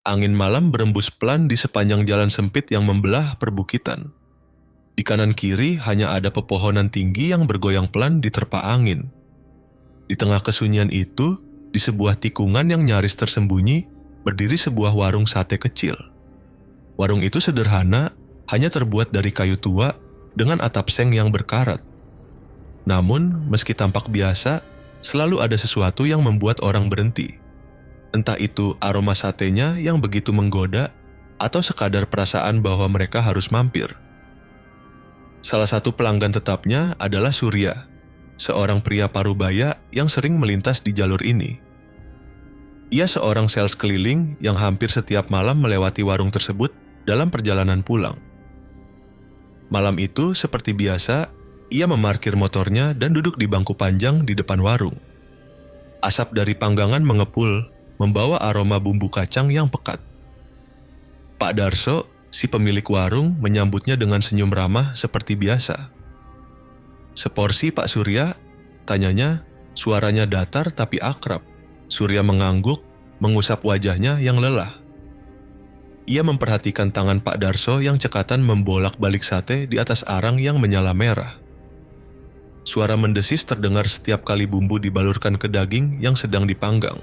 Angin malam berembus pelan di sepanjang jalan sempit yang membelah perbukitan. Di kanan kiri hanya ada pepohonan tinggi yang bergoyang pelan diterpa angin. Di tengah kesunyian itu, di sebuah tikungan yang nyaris tersembunyi, berdiri sebuah warung sate kecil. Warung itu sederhana, hanya terbuat dari kayu tua dengan atap seng yang berkarat. Namun, meski tampak biasa, selalu ada sesuatu yang membuat orang berhenti. Entah itu aroma satenya yang begitu menggoda, atau sekadar perasaan bahwa mereka harus mampir. Salah satu pelanggan tetapnya adalah Surya, seorang pria parubaya yang sering melintas di jalur ini. Ia seorang sales keliling yang hampir setiap malam melewati warung tersebut dalam perjalanan pulang. Malam itu, seperti biasa, ia memarkir motornya dan duduk di bangku panjang di depan warung. Asap dari panggangan mengepul, membawa aroma bumbu kacang yang pekat. Pak Darso, si pemilik warung, menyambutnya dengan senyum ramah seperti biasa. "Seporsi Pak Surya?" tanyanya, suaranya datar tapi akrab. Surya mengangguk, mengusap wajahnya yang lelah. Ia memperhatikan tangan Pak Darso yang cekatan membolak-balik sate di atas arang yang menyala merah. Suara mendesis terdengar setiap kali bumbu dibalurkan ke daging yang sedang dipanggang.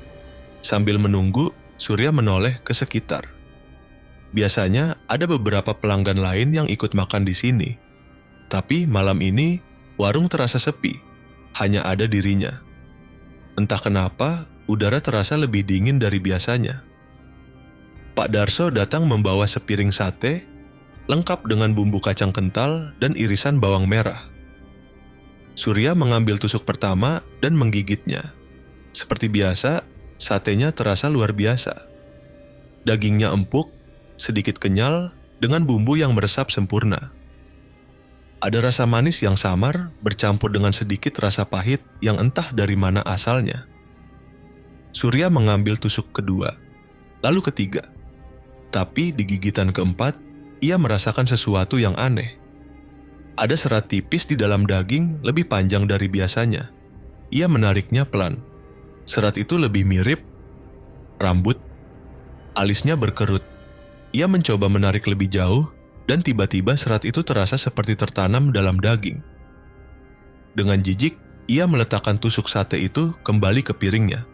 Sambil menunggu, Surya menoleh ke sekitar. Biasanya ada beberapa pelanggan lain yang ikut makan di sini. Tapi malam ini, warung terasa sepi. Hanya ada dirinya. Entah kenapa, udara terasa lebih dingin dari biasanya. Pak Darso datang membawa sepiring sate, lengkap dengan bumbu kacang kental dan irisan bawang merah. Surya mengambil tusuk pertama dan menggigitnya. Seperti biasa, satenya terasa luar biasa. Dagingnya empuk, sedikit kenyal, dengan bumbu yang meresap sempurna. Ada rasa manis yang samar, bercampur dengan sedikit rasa pahit yang entah dari mana asalnya. Surya mengambil tusuk kedua, lalu ketiga. Tapi di gigitan keempat, ia merasakan sesuatu yang aneh. Ada serat tipis di dalam daging lebih panjang dari biasanya. Ia menariknya pelan. Serat itu lebih mirip rambut. Alisnya berkerut. Ia mencoba menarik lebih jauh, dan tiba-tiba serat itu terasa seperti tertanam dalam daging. Dengan jijik, ia meletakkan tusuk sate itu kembali ke piringnya.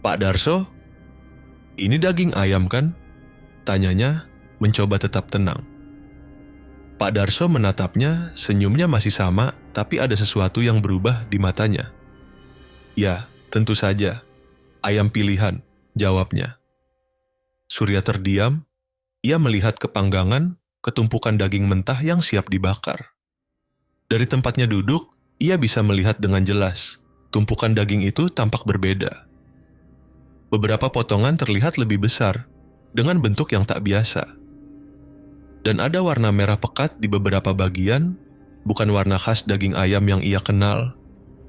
"Pak Darso, ini daging ayam kan?" tanyanya, mencoba tetap tenang. Pak Darso menatapnya, senyumnya masih sama, tapi ada sesuatu yang berubah di matanya. "Ya, tentu saja. Ayam pilihan," jawabnya. Surya terdiam. Ia melihat ke panggangan, ketumpukan daging mentah yang siap dibakar. Dari tempatnya duduk, ia bisa melihat dengan jelas. Tumpukan daging itu tampak berbeda. Beberapa potongan terlihat lebih besar, dengan bentuk yang tak biasa. Dan ada warna merah pekat di beberapa bagian, bukan warna khas daging ayam yang ia kenal.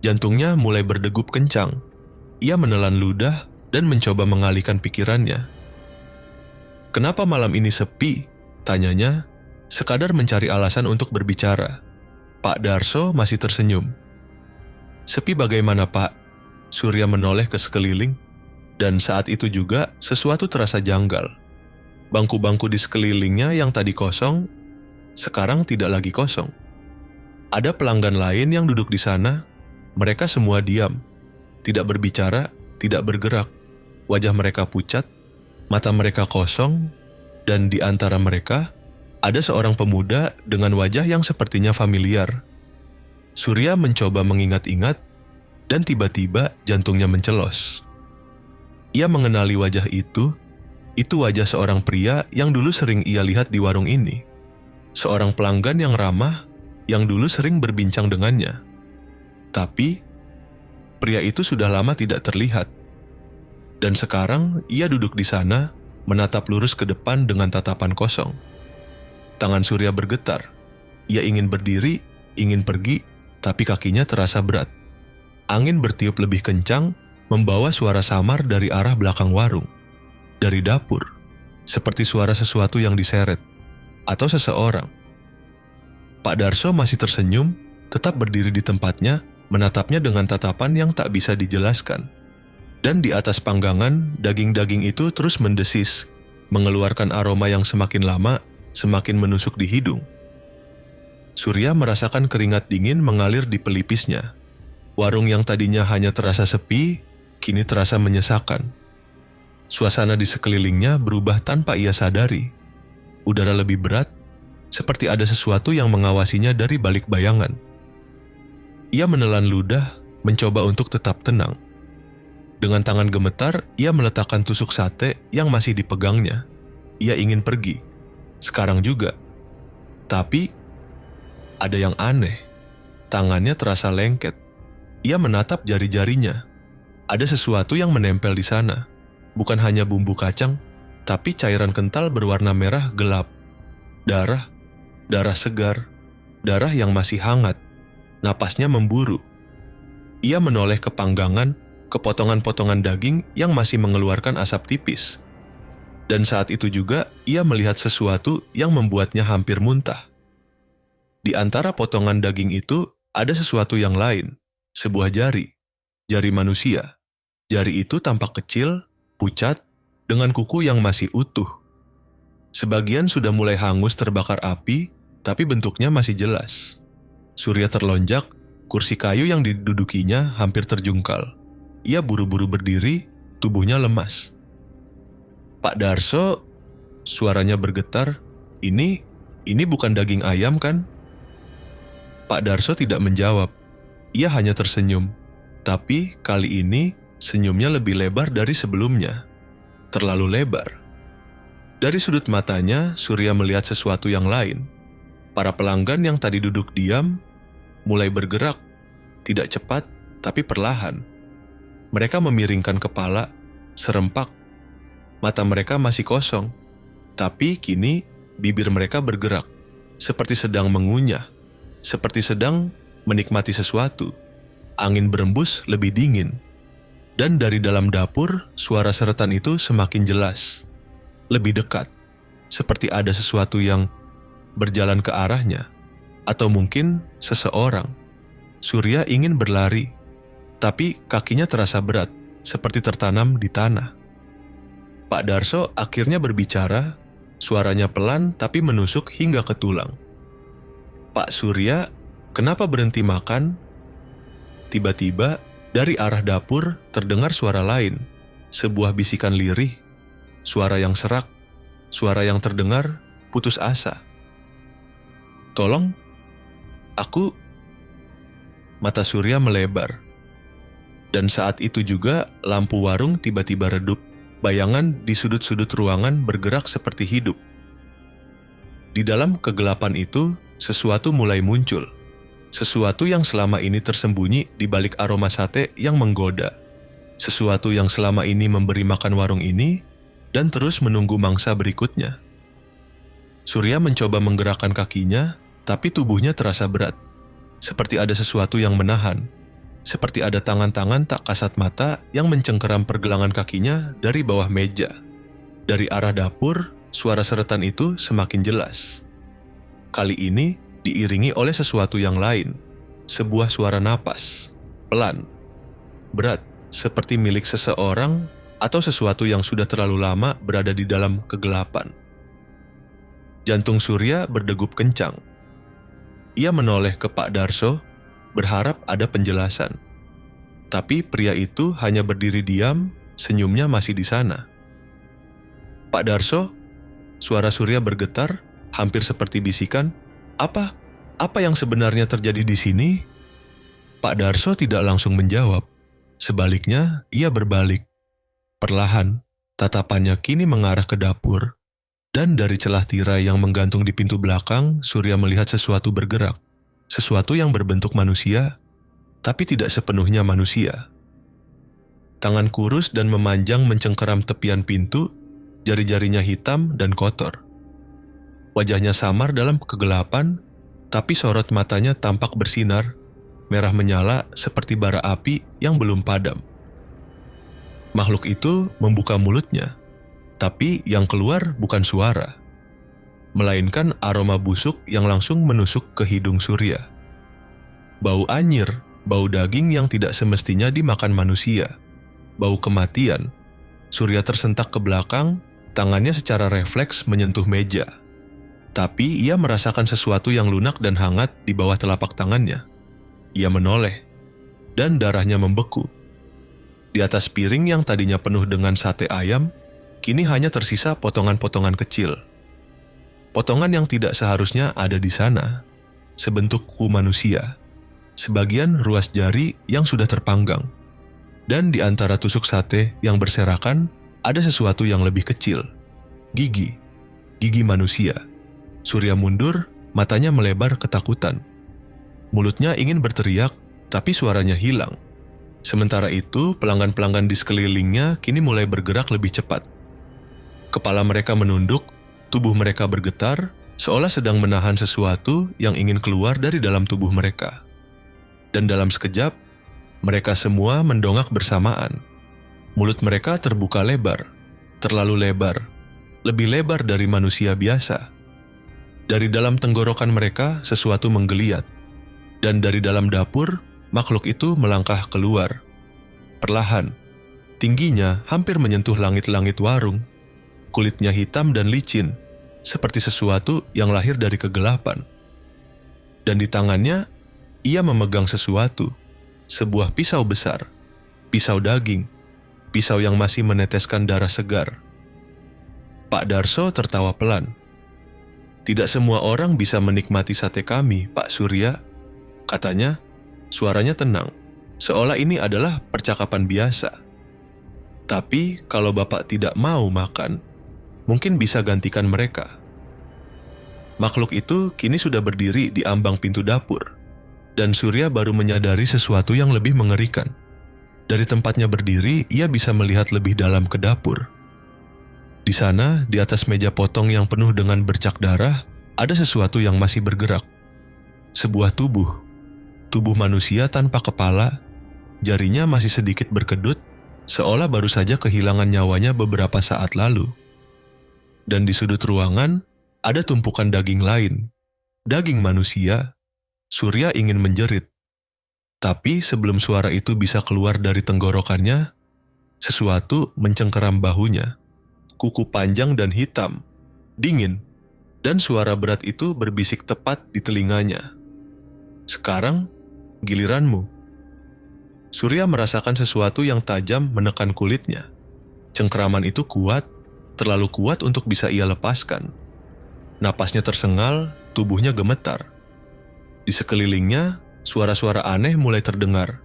Jantungnya mulai berdegup kencang. Ia menelan ludah dan mencoba mengalihkan pikirannya. "Kenapa malam ini sepi?" tanyanya, sekadar mencari alasan untuk berbicara. Pak Darso masih tersenyum. "Sepi bagaimana, Pak?" Surya menoleh ke sekeliling. Dan saat itu juga sesuatu terasa janggal. Bangku-bangku di sekelilingnya yang tadi kosong, sekarang tidak lagi kosong. Ada pelanggan lain yang duduk di sana. Mereka semua diam, tidak berbicara, tidak bergerak. Wajah mereka pucat, mata mereka kosong, dan di antara mereka ada seorang pemuda dengan wajah yang sepertinya familiar. Surya mencoba mengingat-ingat, dan tiba-tiba jantungnya mencelos. Ia mengenali wajah itu wajah seorang pria yang dulu sering ia lihat di warung ini. Seorang pelanggan yang ramah, yang dulu sering berbincang dengannya. Tapi, pria itu sudah lama tidak terlihat. Dan sekarang ia duduk di sana, menatap lurus ke depan dengan tatapan kosong. Tangan Surya bergetar. Ia ingin berdiri, ingin pergi, tapi kakinya terasa berat. Angin bertiup lebih kencang, membawa suara samar dari arah belakang warung. Dari dapur, seperti suara sesuatu yang diseret, atau seseorang. Pak Darso masih tersenyum, tetap berdiri di tempatnya, menatapnya dengan tatapan yang tak bisa dijelaskan. Dan di atas panggangan, daging-daging itu terus mendesis, mengeluarkan aroma yang semakin lama semakin menusuk di hidung. Surya merasakan keringat dingin mengalir di pelipisnya. Warung yang tadinya hanya terasa sepi, kini terasa menyesakan. Suasana di sekelilingnya berubah tanpa ia sadari. Udara lebih berat, seperti ada sesuatu yang mengawasinya dari balik bayangan. Ia menelan ludah, mencoba untuk tetap tenang. Dengan tangan gemetar, ia meletakkan tusuk sate yang masih dipegangnya. Ia ingin pergi, sekarang juga. Tapi, ada yang aneh. Tangannya terasa lengket. Ia menatap jari-jarinya. Ada sesuatu yang menempel di sana. Bukan hanya bumbu kacang, tapi cairan kental berwarna merah gelap. Darah segar, darah yang masih hangat. Napasnya memburu. Ia menoleh ke panggangan, ke potongan-potongan daging yang masih mengeluarkan asap tipis. Dan saat itu juga ia melihat sesuatu yang membuatnya hampir muntah. Di antara potongan daging itu ada sesuatu yang lain, sebuah jari manusia. Jari itu tampak kecil, pucat, dengan kuku yang masih utuh. Sebagian sudah mulai hangus terbakar api, tapi bentuknya masih jelas. Surya terlonjak, kursi kayu yang didudukinya hampir terjungkal. Ia buru-buru berdiri, tubuhnya lemas. "Pak Darso," suaranya bergetar, ini bukan daging ayam kan?" Pak Darso tidak menjawab. Ia hanya tersenyum. Tapi kali ini senyumnya lebih lebar dari sebelumnya. Terlalu lebar. Dari sudut matanya, Surya melihat sesuatu yang lain. Para pelanggan yang tadi duduk diam mulai bergerak, tidak cepat tapi perlahan. Mereka memiringkan kepala, serempak. Mata mereka masih kosong, tapi kini bibir mereka bergerak, seperti sedang mengunyah, seperti sedang menikmati sesuatu. Angin berembus lebih dingin. Dan dari dalam dapur, suara seretan itu semakin jelas. Lebih dekat, seperti ada sesuatu yang berjalan ke arahnya. Atau mungkin seseorang. Surya ingin berlari, tapi kakinya terasa berat, seperti tertanam di tanah. Pak Darso akhirnya berbicara, suaranya pelan tapi menusuk hingga ke tulang. "Pak Surya, kenapa berhenti makan?" Tiba-tiba, dari arah dapur terdengar suara lain, sebuah bisikan lirih, suara yang serak, suara yang terdengar putus asa. "Tolong, aku..." Mata Surya melebar. Dan saat itu juga lampu warung tiba-tiba redup, bayangan di sudut-sudut ruangan bergerak seperti hidup. Di dalam kegelapan itu, sesuatu mulai muncul. Sesuatu yang selama ini tersembunyi di balik aroma sate yang menggoda. Sesuatu yang selama ini memberi makan warung ini dan terus menunggu mangsa berikutnya. Surya mencoba menggerakkan kakinya, tapi tubuhnya terasa berat. Seperti ada sesuatu yang menahan. Seperti ada tangan-tangan tak kasat mata yang mencengkeram pergelangan kakinya dari bawah meja. Dari arah dapur, suara seretan itu semakin jelas. Kali ini diiringi oleh sesuatu yang lain, sebuah suara napas, pelan, berat, seperti milik seseorang atau sesuatu yang sudah terlalu lama berada di dalam kegelapan. Jantung Surya berdegup kencang. Ia menoleh ke Pak Darso, berharap ada penjelasan. Tapi pria itu hanya berdiri diam, senyumnya masih di sana. "Pak Darso," suara Surya bergetar, hampir seperti bisikan, Apa yang sebenarnya terjadi di sini?" Pak Darso tidak langsung menjawab. Sebaliknya, ia berbalik. Perlahan, tatapannya kini mengarah ke dapur. Dan dari celah tirai yang menggantung di pintu belakang, Surya melihat sesuatu bergerak. Sesuatu yang berbentuk manusia, tapi tidak sepenuhnya manusia. Tangan kurus dan memanjang mencengkeram tepian pintu, jari-jarinya hitam dan kotor. Wajahnya samar dalam kegelapan, tapi sorot matanya tampak bersinar, merah menyala seperti bara api yang belum padam. Makhluk itu membuka mulutnya, tapi yang keluar bukan suara, melainkan aroma busuk yang langsung menusuk ke hidung Surya. Bau anyir, bau daging yang tidak semestinya dimakan manusia. bau kematian, Surya tersentak ke belakang, tangannya secara refleks menyentuh meja. Tapi ia merasakan sesuatu yang lunak dan hangat di bawah telapak tangannya. Ia menoleh, dan darahnya membeku. Di atas piring yang tadinya penuh dengan sate ayam, kini hanya tersisa potongan-potongan kecil. Potongan yang tidak seharusnya ada di sana, sebentuk kuku manusia, sebagian ruas jari yang sudah terpanggang. Dan di antara tusuk sate yang berserakan, ada sesuatu yang lebih kecil. Gigi manusia. Surya mundur, matanya melebar ketakutan. Mulutnya ingin berteriak, tapi suaranya hilang. Sementara itu, pelanggan-pelanggan di sekelilingnya kini mulai bergerak lebih cepat. Kepala mereka menunduk, tubuh mereka bergetar, seolah sedang menahan sesuatu yang ingin keluar dari dalam tubuh mereka. Dan dalam sekejap, mereka semua mendongak bersamaan. Mulut mereka terbuka lebar, terlalu lebar, lebih lebar dari manusia biasa. Dari dalam tenggorokan mereka, sesuatu menggeliat. Dan dari dalam dapur, makhluk itu melangkah keluar. Perlahan, tingginya hampir menyentuh langit-langit warung. Kulitnya hitam dan licin, seperti sesuatu yang lahir dari kegelapan. Dan di tangannya, ia memegang sesuatu, sebuah pisau besar, pisau daging, pisau yang masih meneteskan darah segar. Pak Darso tertawa pelan. "Tidak semua orang bisa menikmati sate kami, Pak Surya," katanya. Suaranya tenang, seolah ini adalah percakapan biasa. "Tapi kalau Bapak tidak mau makan, mungkin bisa gantikan mereka." Makhluk itu kini sudah berdiri di ambang pintu dapur, dan Surya baru menyadari sesuatu yang lebih mengerikan. Dari tempatnya berdiri, ia bisa melihat lebih dalam ke dapur. Di sana, di atas meja potong yang penuh dengan bercak darah, ada sesuatu yang masih bergerak. Sebuah tubuh manusia tanpa kepala, jarinya masih sedikit berkedut, seolah baru saja kehilangan nyawanya beberapa saat lalu. Dan di sudut ruangan, ada tumpukan daging lain, daging manusia. Surya ingin menjerit. Tapi sebelum suara itu bisa keluar dari tenggorokannya, sesuatu mencengkeram bahunya. Kuku panjang dan hitam, dingin, dan suara berat itu berbisik tepat di telinganya. "Sekarang, giliranmu." Surya merasakan sesuatu yang tajam menekan kulitnya. Cengkeraman itu kuat, terlalu kuat untuk bisa ia lepaskan. Napasnya tersengal, tubuhnya gemetar. Di sekelilingnya, suara-suara aneh mulai terdengar.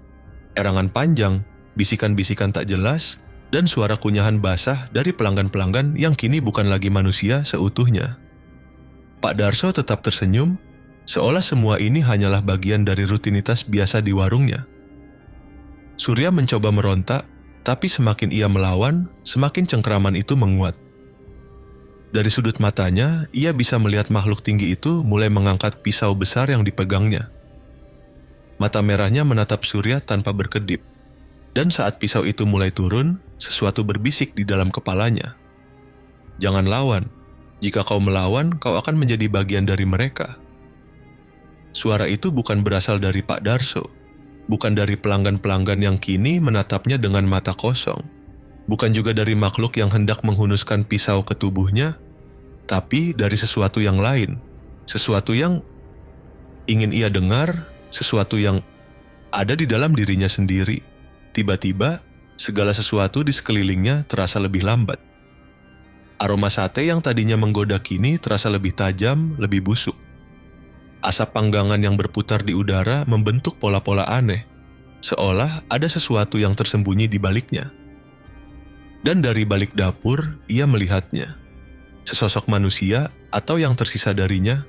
Erangan panjang, bisikan-bisikan tak jelas, dan suara kunyahan basah dari pelanggan-pelanggan yang kini bukan lagi manusia seutuhnya. Pak Darso tetap tersenyum, seolah semua ini hanyalah bagian dari rutinitas biasa di warungnya. Surya mencoba merontak, tapi semakin ia melawan, semakin cengkeraman itu menguat. Dari sudut matanya, ia bisa melihat makhluk tinggi itu mulai mengangkat pisau besar yang dipegangnya. Mata merahnya menatap Surya tanpa berkedip. Dan saat pisau itu mulai turun, sesuatu berbisik di dalam kepalanya. "Jangan lawan. Jika kau melawan, kau akan menjadi bagian dari mereka." Suara itu bukan berasal dari Pak Darso, bukan dari pelanggan-pelanggan yang kini menatapnya dengan mata kosong, bukan juga dari makhluk yang hendak menghunuskan pisau ke tubuhnya, tapi dari sesuatu yang lain, sesuatu yang ingin ia dengar, sesuatu yang ada di dalam dirinya sendiri. Tiba-tiba, segala sesuatu di sekelilingnya terasa lebih lambat. Aroma sate yang tadinya menggoda kini terasa lebih tajam, lebih busuk. Asap panggangan yang berputar di udara membentuk pola-pola aneh, seolah ada sesuatu yang tersembunyi di baliknya. Dan dari balik dapur, ia melihatnya. Sesosok manusia atau yang tersisa darinya,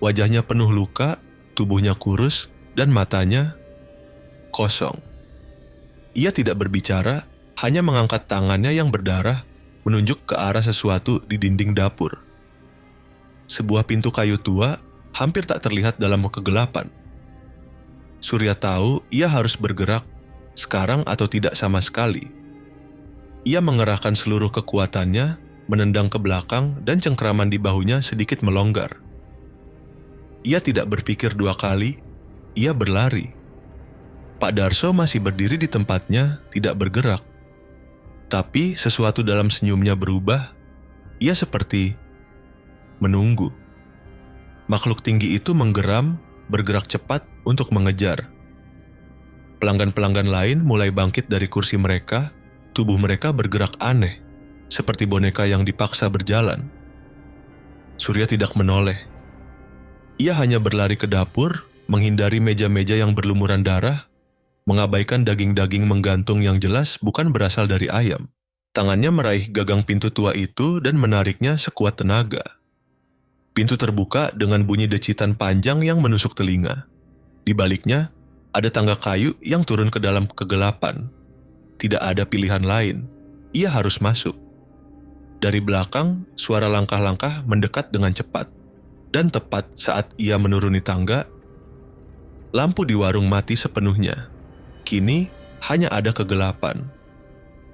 wajahnya penuh luka, tubuhnya kurus, dan matanya kosong. Ia tidak berbicara, hanya mengangkat tangannya yang berdarah, menunjuk ke arah sesuatu di dinding dapur. Sebuah pintu kayu tua, hampir tak terlihat dalam kegelapan. Surya tahu ia harus bergerak, sekarang atau tidak sama sekali. Ia mengerahkan seluruh kekuatannya, menendang ke belakang, dan cengkeraman di bahunya sedikit melonggar. Ia tidak berpikir dua kali, ia berlari. Pak Darso masih berdiri di tempatnya, tidak bergerak. Tapi sesuatu dalam senyumnya berubah. Ia seperti menunggu. Makhluk tinggi itu menggeram, bergerak cepat untuk mengejar. Pelanggan-pelanggan lain mulai bangkit dari kursi mereka, tubuh mereka bergerak aneh, seperti boneka yang dipaksa berjalan. Surya tidak menoleh. Ia hanya berlari ke dapur, menghindari meja-meja yang berlumuran darah, mengabaikan daging-daging menggantung yang jelas bukan berasal dari ayam. Tangannya meraih gagang pintu tua itu dan menariknya sekuat tenaga. Pintu terbuka dengan bunyi decitan panjang yang menusuk telinga. Di baliknya, ada tangga kayu yang turun ke dalam kegelapan. Tidak ada pilihan lain. Ia harus masuk. Dari belakang, suara langkah-langkah mendekat dengan cepat. Dan tepat saat ia menuruni tangga, lampu di warung mati sepenuhnya. Kini, hanya ada kegelapan.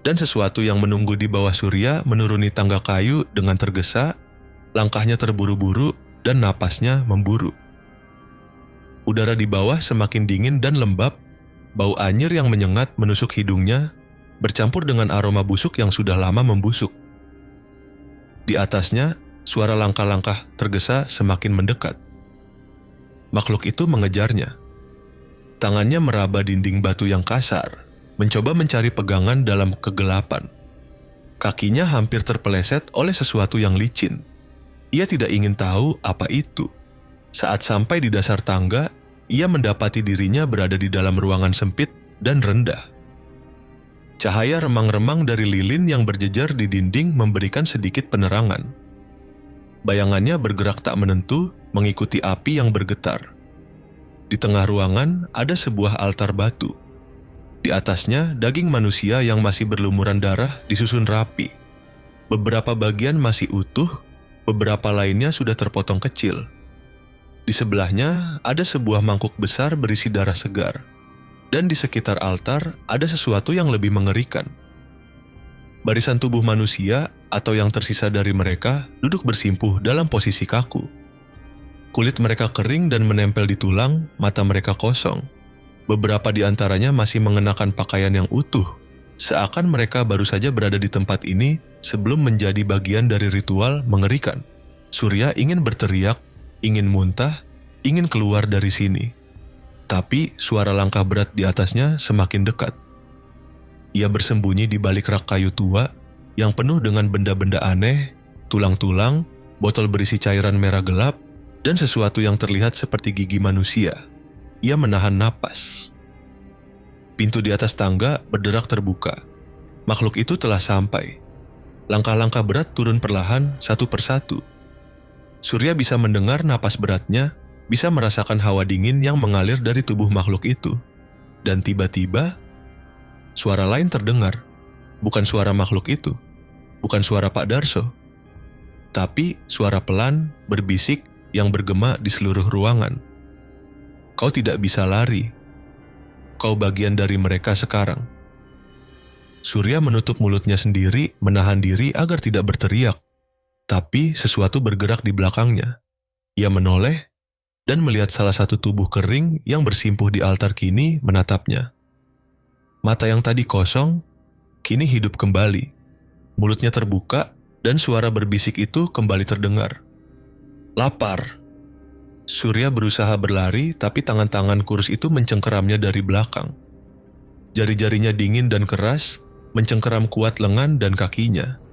Dan sesuatu yang menunggu di bawah Surya menuruni tangga kayu dengan tergesa, langkahnya terburu-buru dan napasnya memburu. Udara di bawah semakin dingin dan lembab, bau anyir yang menyengat menusuk hidungnya, bercampur dengan aroma busuk yang sudah lama membusuk. Di atasnya, suara langkah-langkah tergesa semakin mendekat. Makhluk itu mengejarnya. Tangannya meraba dinding batu yang kasar, mencoba mencari pegangan dalam kegelapan. Kakinya hampir terpeleset oleh sesuatu yang licin. Ia tidak ingin tahu apa itu. Saat sampai di dasar tangga, ia mendapati dirinya berada di dalam ruangan sempit dan rendah. Cahaya remang-remang dari lilin yang berjejer di dinding memberikan sedikit penerangan. Bayangannya bergerak tak menentu, mengikuti api yang bergetar. Di tengah ruangan ada sebuah altar batu. Di atasnya, daging manusia yang masih berlumuran darah disusun rapi. Beberapa bagian masih utuh, beberapa lainnya sudah terpotong kecil. Di sebelahnya, ada sebuah mangkuk besar berisi darah segar. Dan di sekitar altar, ada sesuatu yang lebih mengerikan. Barisan tubuh manusia atau yang tersisa dari mereka duduk bersimpuh dalam posisi kaku. Kulit mereka kering dan menempel di tulang, mata mereka kosong. Beberapa di antaranya masih mengenakan pakaian yang utuh, seakan mereka baru saja berada di tempat ini sebelum menjadi bagian dari ritual mengerikan. Surya ingin berteriak, ingin muntah, ingin keluar dari sini. Tapi suara langkah berat di atasnya semakin dekat. Ia bersembunyi di balik rak kayu tua yang penuh dengan benda-benda aneh, tulang-tulang, botol berisi cairan merah gelap, dan sesuatu yang terlihat seperti gigi manusia. Ia menahan napas. Pintu di atas tangga berderak terbuka. Makhluk itu telah sampai. Langkah-langkah berat turun perlahan satu persatu. Surya bisa mendengar napas beratnya, bisa merasakan hawa dingin yang mengalir dari tubuh makhluk itu. Dan tiba-tiba, suara lain terdengar. Bukan suara makhluk itu, bukan suara Pak Darso, tapi suara pelan, berbisik yang bergema di seluruh ruangan. Kau tidak bisa lari. Kau bagian dari mereka sekarang. Surya menutup mulutnya sendiri, menahan diri agar tidak berteriak. Tapi sesuatu bergerak di belakangnya. Ia menoleh dan melihat salah satu tubuh kering yang bersimpuh di altar kini menatapnya. Mata yang tadi kosong, kini hidup kembali. Mulutnya terbuka dan suara berbisik itu kembali terdengar. Lapar. Surya berusaha berlari, tapi tangan-tangan kurus itu mencengkeramnya dari belakang. Jari-jarinya dingin dan keras, mencengkeram kuat lengan dan kakinya.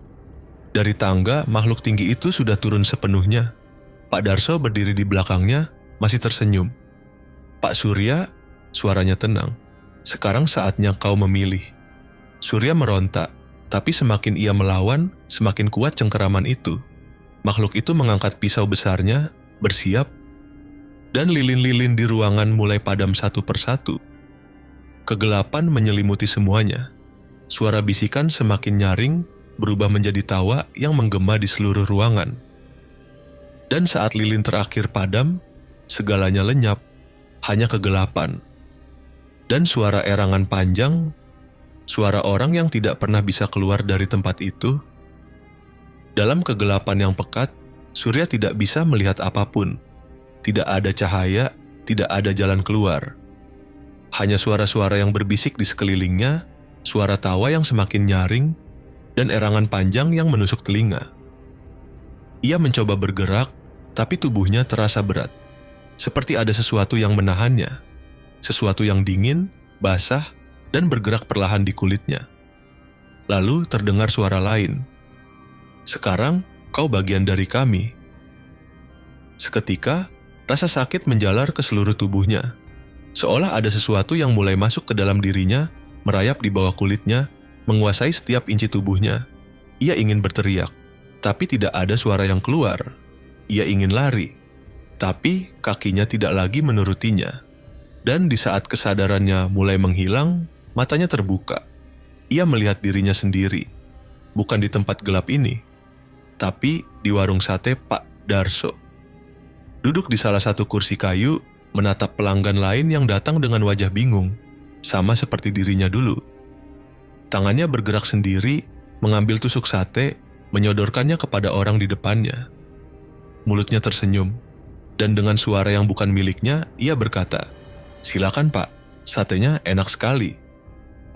Dari tangga, makhluk tinggi itu sudah turun sepenuhnya. Pak Darso berdiri di belakangnya, masih tersenyum. Pak Surya, suaranya tenang. Sekarang saatnya kau memilih. Surya merontak, tapi semakin ia melawan, semakin kuat cengkeraman itu. Makhluk itu mengangkat pisau besarnya, bersiap, dan lilin-lilin di ruangan mulai padam satu persatu. Kegelapan menyelimuti semuanya. Suara bisikan semakin nyaring, berubah menjadi tawa yang menggema di seluruh ruangan. Dan saat lilin terakhir padam, segalanya lenyap, hanya kegelapan. Dan suara erangan panjang, suara orang yang tidak pernah bisa keluar dari tempat itu. Dalam kegelapan yang pekat, Surya tidak bisa melihat apapun. Tidak ada cahaya, tidak ada jalan keluar. Hanya suara-suara yang berbisik di sekelilingnya, suara tawa yang semakin nyaring, dan erangan panjang yang menusuk telinga. Ia mencoba bergerak, tapi tubuhnya terasa berat, seperti ada sesuatu yang menahannya, sesuatu yang dingin, basah, dan bergerak perlahan di kulitnya. Lalu terdengar suara lain. "Sekarang kau bagian dari kami." Seketika, rasa sakit menjalar ke seluruh tubuhnya, seolah ada sesuatu yang mulai masuk ke dalam dirinya, merayap di bawah kulitnya, menguasai setiap inci tubuhnya. Ia ingin berteriak, tapi tidak ada suara yang keluar. Ia ingin lari, tapi kakinya tidak lagi menurutinya. Dan di saat kesadarannya mulai menghilang, matanya terbuka. Ia melihat dirinya sendiri, bukan di tempat gelap ini, tapi di warung sate Pak Darso. Duduk di salah satu kursi kayu, menatap pelanggan lain yang datang dengan wajah bingung, sama seperti dirinya dulu. Tangannya bergerak sendiri, mengambil tusuk sate, menyodorkannya kepada orang di depannya. Mulutnya tersenyum, dan dengan suara yang bukan miliknya, ia berkata, "Silakan Pak, satenya enak sekali.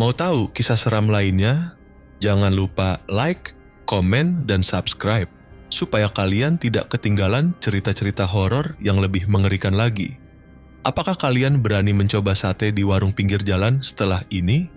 Mau tahu kisah seram lainnya? Jangan lupa like, komen, dan subscribe, supaya kalian tidak ketinggalan cerita-cerita horor yang lebih mengerikan lagi. Apakah kalian berani mencoba sate di warung pinggir jalan setelah ini?"